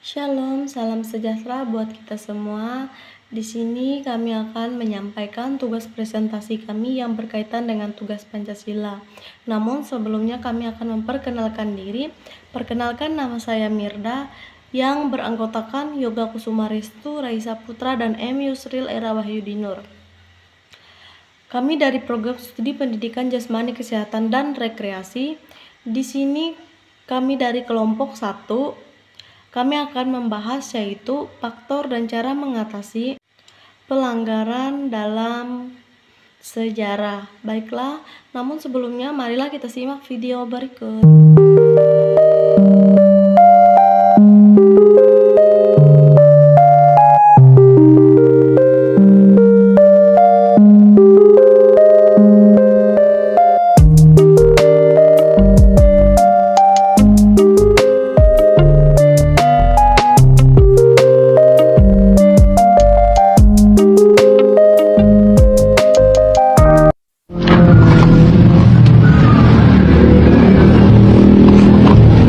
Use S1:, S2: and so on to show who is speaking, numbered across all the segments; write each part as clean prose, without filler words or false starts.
S1: Shalom, salam sejahtera buat kita semua. Di sini kami akan menyampaikan tugas presentasi kami yang berkaitan dengan tugas Pancasila. Namun sebelumnya kami akan memperkenalkan diri. Perkenalkan, nama saya Mirda yang beranggotakan Yoga Kusuma Restu, Raisa Putra, dan M. Yusril Era Wahyudinur. Kami dari program studi pendidikan jasmani kesehatan dan rekreasi. Di sini kami dari kelompok 1. Kami akan membahas yaitu faktor dan cara mengatasi pelanggaran dalam sejarah. Baiklah, namun sebelumnya marilah kita simak video berikut.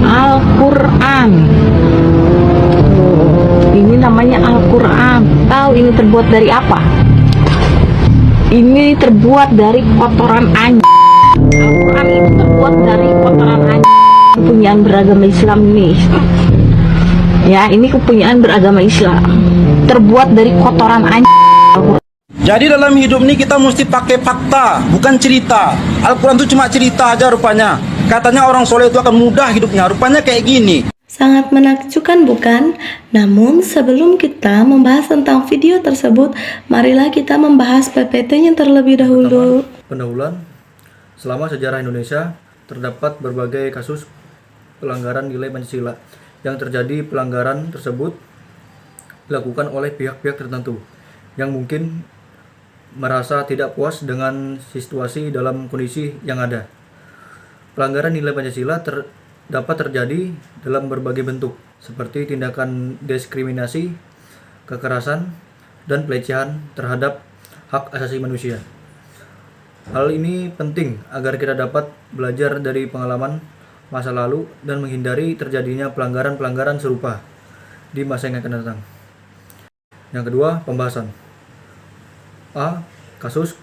S2: Al-Quran. Ini namanya Al-Quran. Tahu ini terbuat dari apa? Ini terbuat dari kotoran anjing. Al-Quran itu terbuat dari kotoran anjing. Kepunyaan beragama Islam ini. Ya, ini kepunyaan beragama Islam. Terbuat dari kotoran anjing.
S3: Jadi dalam hidup ini kita mesti pakai fakta, bukan cerita. Al-Quran itu cuma cerita aja rupanya. Katanya orang soleh itu akan mudah hidupnya, rupanya kayak gini.
S1: Sangat menakjubkan bukan? Namun sebelum kita membahas tentang video tersebut, marilah kita membahas PPT-nya terlebih dahulu.
S4: Pendahuluan. Selama sejarah Indonesia terdapat berbagai kasus pelanggaran nilai Pancasila. Yang terjadi pelanggaran tersebut dilakukan oleh pihak-pihak tertentu yang mungkin merasa tidak puas dengan situasi dalam kondisi yang ada. Pelanggaran nilai Pancasila dapat terjadi dalam berbagai bentuk, seperti tindakan diskriminasi, kekerasan, dan pelecehan terhadap hak asasi manusia. Hal ini penting agar kita dapat belajar dari pengalaman masa lalu dan menghindari terjadinya pelanggaran-pelanggaran serupa di masa yang akan datang. Yang kedua, pembahasan. A. Kasus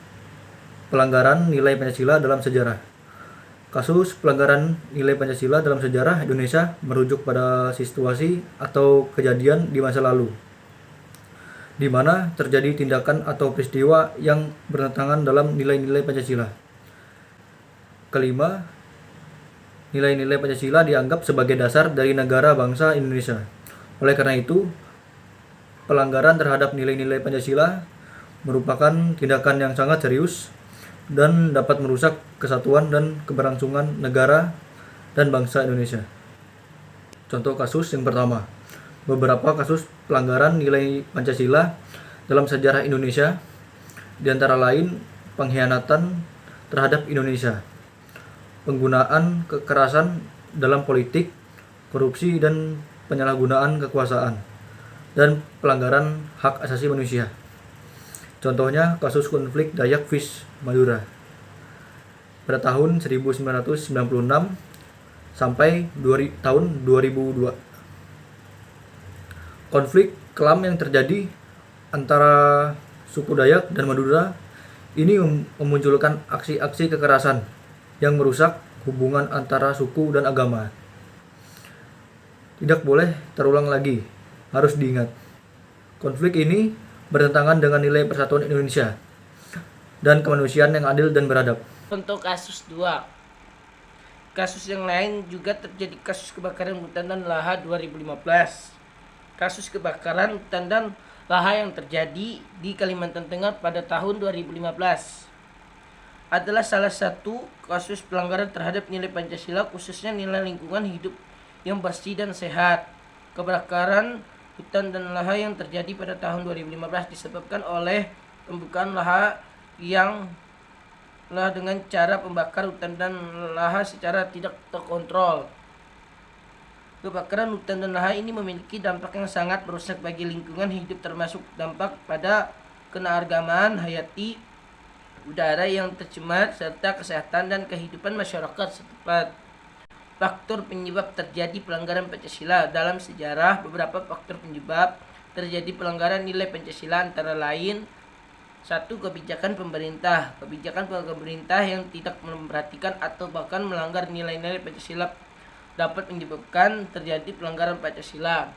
S4: pelanggaran nilai Pancasila dalam sejarah. Kasus pelanggaran nilai Pancasila dalam sejarah Indonesia merujuk pada situasi atau kejadian di masa lalu, di mana terjadi tindakan atau peristiwa yang bertentangan dalam nilai-nilai Pancasila. Kelima, nilai-nilai Pancasila dianggap sebagai dasar dari negara bangsa Indonesia. Oleh karena itu, pelanggaran terhadap nilai-nilai Pancasila merupakan tindakan yang sangat serius dan dapat merusak kesatuan dan keberlangsungan negara dan bangsa Indonesia. Contoh kasus yang pertama, beberapa kasus pelanggaran nilai Pancasila dalam sejarah Indonesia, di antara lain pengkhianatan terhadap Indonesia, penggunaan kekerasan dalam politik, korupsi dan penyalahgunaan kekuasaan, dan pelanggaran hak asasi manusia. Contohnya kasus konflik Dayak Fis Madura pada tahun 1996 sampai tahun 2002. Konflik kelam yang terjadi antara suku Dayak dan Madura ini memunculkan aksi-aksi kekerasan yang merusak hubungan antara suku dan agama. Tidak boleh terulang lagi, harus diingat. Konflik ini bertentangan dengan nilai persatuan Indonesia dan kemanusiaan yang adil dan beradab.
S5: Untuk kasus 2, kasus yang lain juga terjadi kasus kebakaran hutan dan lahan 2015. Kasus kebakaran hutan dan lahan yang terjadi di Kalimantan Tengah pada tahun 2015 adalah salah satu kasus pelanggaran terhadap nilai Pancasila, khususnya nilai lingkungan hidup yang bersih dan sehat. Kebakaran hutan dan lahan yang terjadi pada tahun 2015 disebabkan oleh pembukaan lahan yang dengan cara pembakar hutan dan lahan secara tidak terkontrol. Kebakaran hutan dan lahan ini memiliki dampak yang sangat merusak bagi lingkungan hidup, termasuk dampak pada keanekaragaman hayati, udara yang tercemar, serta kesehatan dan kehidupan masyarakat setempat. faktor penyebab terjadi pelanggaran Pancasila. Dalam sejarah, beberapa faktor penyebab terjadi pelanggaran nilai Pancasila antara lain: 1. Kebijakan pemerintah. Kebijakan pemerintah yang tidak memperhatikan atau bahkan melanggar nilai-nilai Pancasila dapat menyebabkan terjadi pelanggaran Pancasila.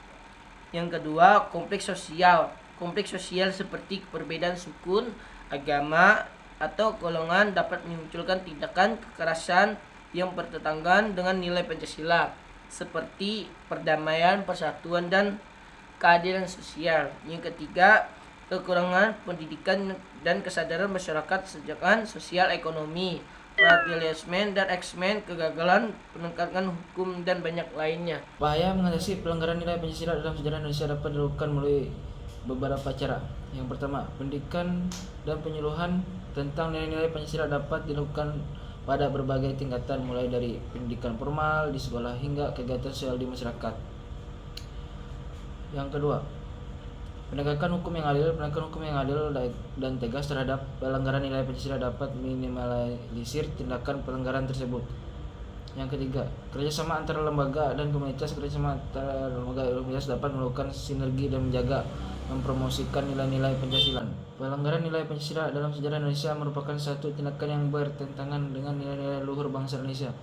S5: Yang kedua, kompleks sosial. Kompleks sosial seperti perbedaan suku, agama, atau golongan dapat memunculkan tindakan kekerasan yang bertentangan dengan nilai Pancasila, seperti perdamaian, persatuan, dan keadilan sosial. Yang ketiga, kekurangan pendidikan dan kesadaran masyarakat sejak sosial ekonomi, radikalisme dan ekstremisme, kegagalan penegakan hukum, dan banyak lainnya.
S6: Upaya mengatasi pelanggaran nilai Pancasila dalam sejarah Indonesia dapat dilakukan melalui beberapa cara. Yang pertama, pendidikan dan penyuluhan tentang nilai-nilai Pancasila dapat dilakukan pada berbagai tingkatan, mulai dari pendidikan formal di sekolah hingga kegiatan sosial di masyarakat. Yang kedua, penegakan hukum yang adil. Penegakan hukum yang adil dan tegas terhadap pelanggaran nilai Pancasila dapat minimalisir tindakan pelanggaran tersebut. Yang ketiga, kerjasama antara lembaga dan komunitas. Kerjasama antara lembaga dan komunitas dapat melakukan sinergi dan menjaga mempromosikan nilai-nilai Pancasila. Pelanggaran nilai Pancasila dalam sejarah Indonesia merupakan satu tindakan yang bertentangan dengan nilai-nilai luhur bangsa Indonesia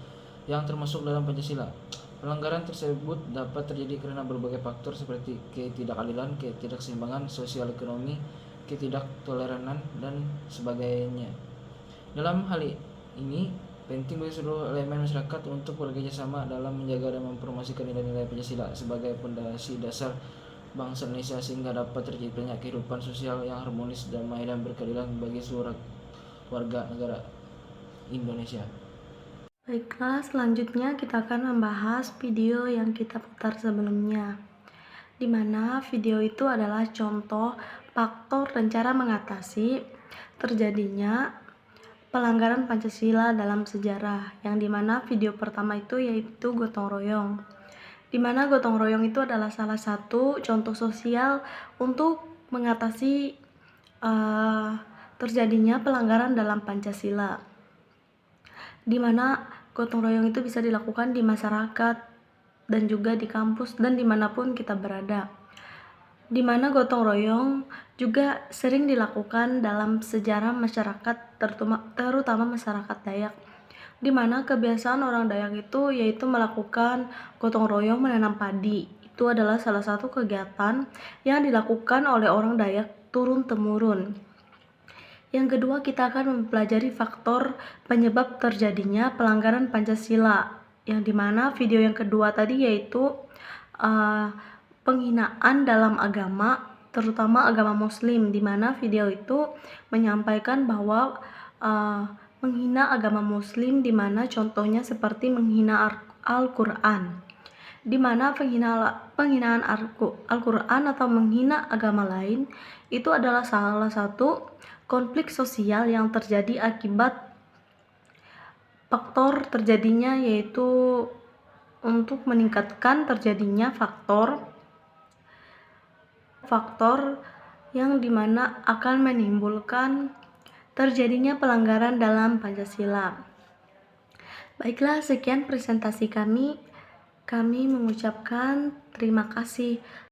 S6: yang termasuk dalam Pancasila. Pelanggaran tersebut dapat terjadi karena berbagai faktor seperti ketidakadilan, ketidakseimbangan sosial ekonomi, ketidaktoleranan, dan sebagainya. Dalam hal ini, penting bagi seluruh elemen masyarakat untuk bekerja sama dalam menjaga dan mempromosikan nilai-nilai Pancasila sebagai fondasi dasar bangsa Indonesia, sehingga dapat terciptanya kehidupan sosial yang harmonis, damai, dan berkeadilan bagi seluruh warga negara Indonesia.
S1: Baiklah, selanjutnya kita akan membahas video yang kita putar sebelumnya, di mana video itu adalah contoh faktor dan cara mengatasi terjadinya pelanggaran Pancasila dalam sejarah, yang dimana video pertama itu yaitu gotong royong, dimana gotong royong itu adalah salah satu contoh sosial untuk mengatasi terjadinya pelanggaran dalam Pancasila, dimana gotong royong itu bisa dilakukan di masyarakat dan juga di kampus dan dimanapun kita berada, dimana gotong royong juga sering dilakukan dalam sejarah masyarakat, terutama masyarakat Dayak, di mana kebiasaan orang Dayak itu yaitu melakukan gotong royong menanam padi. Itu adalah salah satu kegiatan yang dilakukan oleh orang Dayak turun-temurun. Yang kedua, kita akan mempelajari faktor penyebab terjadinya pelanggaran Pancasila, yang dimana video yang kedua tadi yaitu penghinaan dalam agama, terutama agama Muslim, di mana video itu menyampaikan bahwa menghina agama Muslim, di mana contohnya seperti menghina Al-Quran, di mana penghinaan Al-Quran atau menghina agama lain itu adalah salah satu konflik sosial yang terjadi akibat faktor terjadinya, yaitu untuk meningkatkan terjadinya faktor yang dimana akan menimbulkan terjadinya pelanggaran dalam Pancasila. Baiklah, sekian presentasi kami. Kami mengucapkan terima kasih.